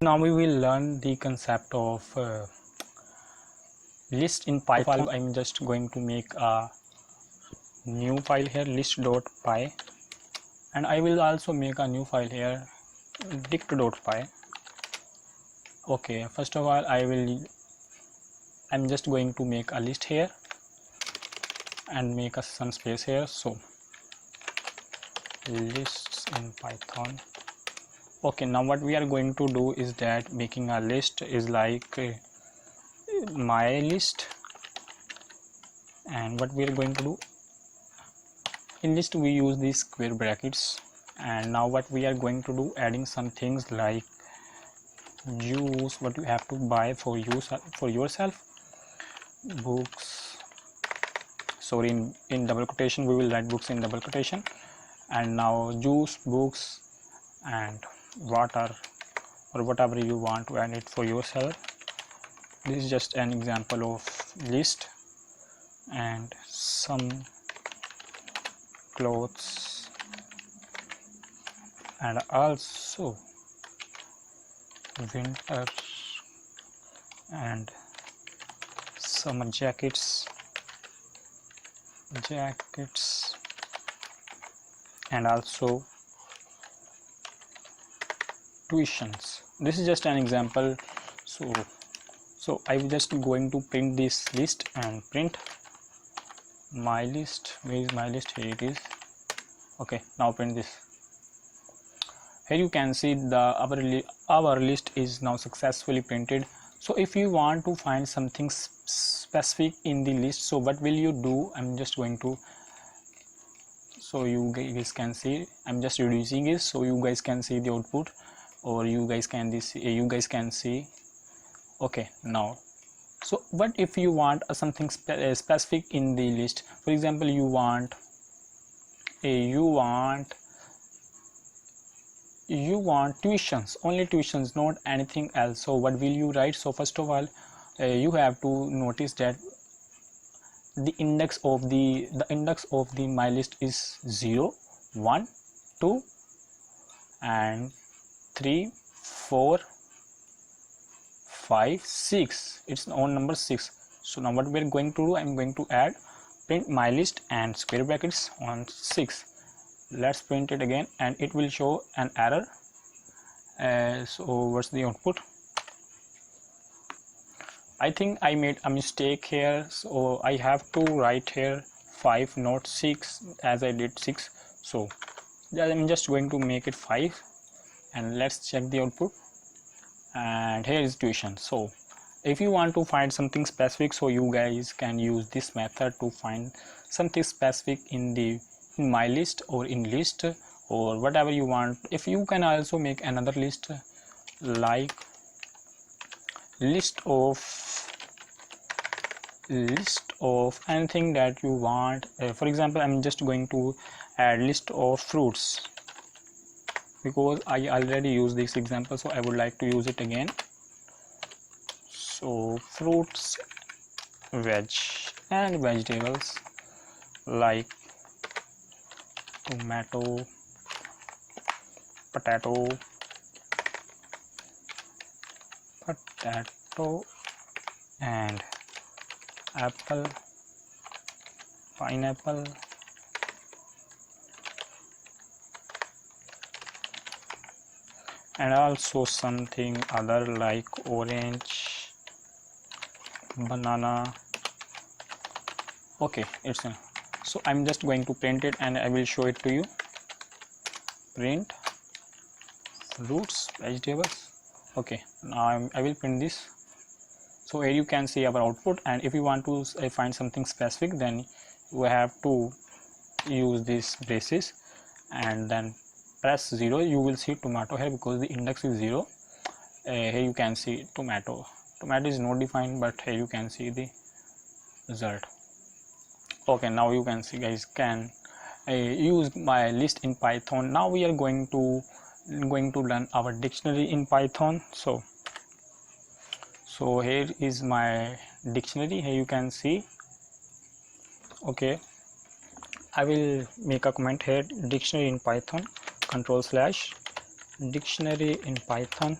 now we will learn the concept of list in Python. I'm just going to make a new file here, list.py, and I will also make a new file here, dict.py. okay, first of all I'm just going to make a list here and make a some space here. So lists in Python. Okay, now what we are going to do is that making a list is like my list, and what we are going to do in list we use these square brackets. And now what we are going to do, adding some things like juice, what you have to buy for yourself, books, sorry, in double quotation we will write books in double quotation, and now juice, books, and water, or whatever you want to add it for yourself. This is just an example of list. And some clothes, and also winter, and some jackets, and also tuitions. This is just an example. So I'm just going to print this list and print my list. Where is my list? Here it is. Okay, now print this. Here you can see our list is now successfully printed. So if you want to find something specific in the list, so what will you do? I'm just going to, so you guys can see, I'm just reducing it so you guys can see the output, or you guys can see. Okay, now so what if you want something specific in the list? For example, you want tuitions, only tuitions, not anything else. So what will you write? So first of all you have to notice that the index of the my list is 0, 1, 2 and 3, 4, 5, 6. It's on number 6. So now what we're going to do, I'm going to add print my list and square brackets on 6. Let's print it again, and it will show an error. So what's the output? I think I made a mistake here, so I have to write here 5, not 6, as I did 6. So I'm just going to make it 5, and let's check the output. And here is tuition. So if you want to find something specific, so you guys can use this method to find something specific in my list, or in list, or whatever you want. If you can also make another list, like list of anything that you want. For example, I'm just going to add list of fruits, because I already used this example, so I would like to use it again. So fruits, veg and vegetables like tomato, potato, and apple, pineapple, and also something other like orange, banana. Okay, it's in. So I'm just going to print it and I will show it to you. Print fruits, vegetables. Okay, now I will print this. So here you can see our output, and if you want to find something specific, then you have to use these braces and then press 0. You will see tomato here because the index is 0. Here you can see tomato is not defined, but here you can see the result. Okay, now you can see, guys can use my list in Python. Now we are going to learn our dictionary in Python. So here is my dictionary. Here you can see. Okay, I will make a comment here, dictionary in Python, /dictionary in Python.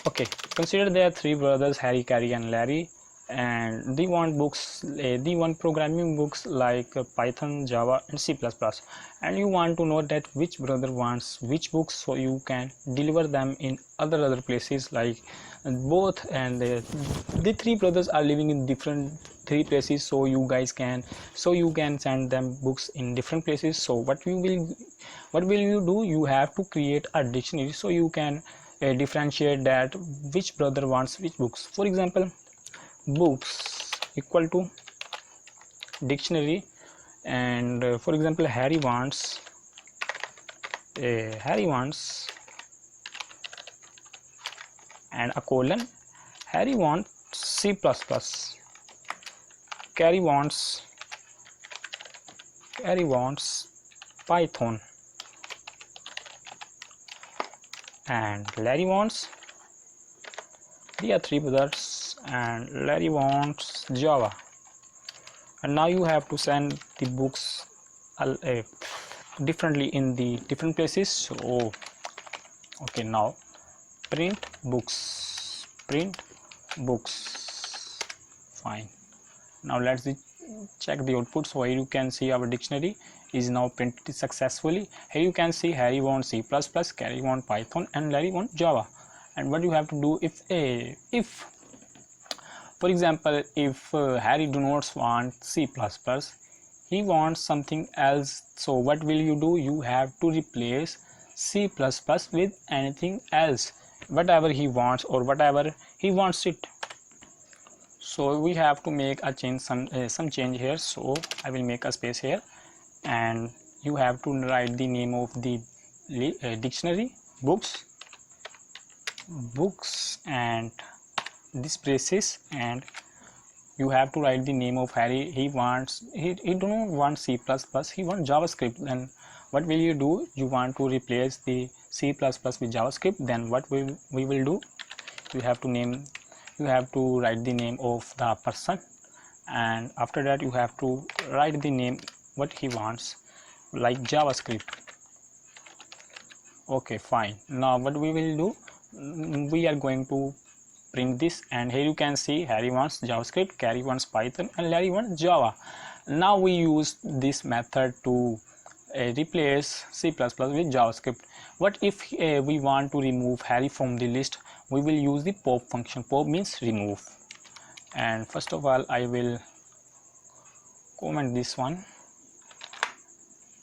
Okay, consider there are three brothers, Harry, Carrie and Larry, and they want books, they want programming books like Python, Java and C++, and you want to know that which brother wants which books, so you can deliver them in other places, like both, and the three brothers are living in different three places, so you can send them books in different places. So what will you do? You have to create a dictionary so you can differentiate that which brother wants which books. For example, books equal to dictionary, and for example, Harry wants and a colon, Harry wants C++, Carrie wants Python, and Larry wants, there are three brothers and Larry wants Java. And now you have to send the books differently in the different places. So okay, now print books, fine. Now let's check the output. So here you can see our dictionary is now printed successfully. Here you can see Harry wants C++, Carrie wants Python and Larry wants Java. And what you have to do, if for example, if Harry do not want C++, he wants something else, so what will you do? You have to replace C++ with anything else, whatever he wants or whatever he wants it. So we have to make a change, some change here. So I will make a space here, and you have to write the name of the dictionary, books, and this braces, and you have to write the name of Harry. He do not want C++, he wants JavaScript. Then what will you do? You want to replace the C++ with JavaScript. Then what we will do? You have to write the name of the person, and after that you have to write the name what he wants, like JavaScript. Okay, fine. Now what we will do? We are going to print this, and here you can see Harry wants JavaScript, Carrie wants Python and Larry wants Java. Now we use this method to replace C++ with JavaScript. What if we want to remove Harry from the list? We will use the pop function. Pop means remove, and first of all I will comment this one,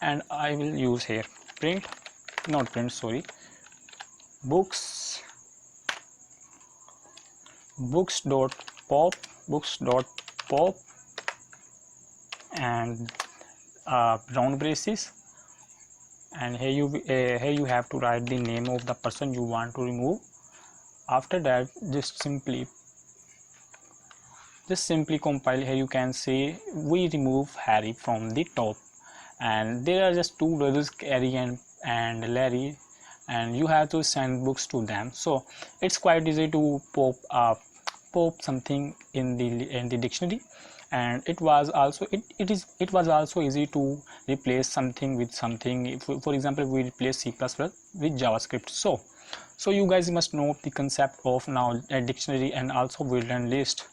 and I will use here books.pop and round braces, and here you have to write the name of the person you want to remove. After that, just simply compile. Here you can see we remove Harry from the top, and there are just two brothers, Carrie and Larry, and you have to send books to them. So it's quite easy to pop something in the dictionary, and it was also easy to replace something with something. If, for example, we replace C++ with JavaScript. So you guys must know the concept of now a dictionary, and also we learn list.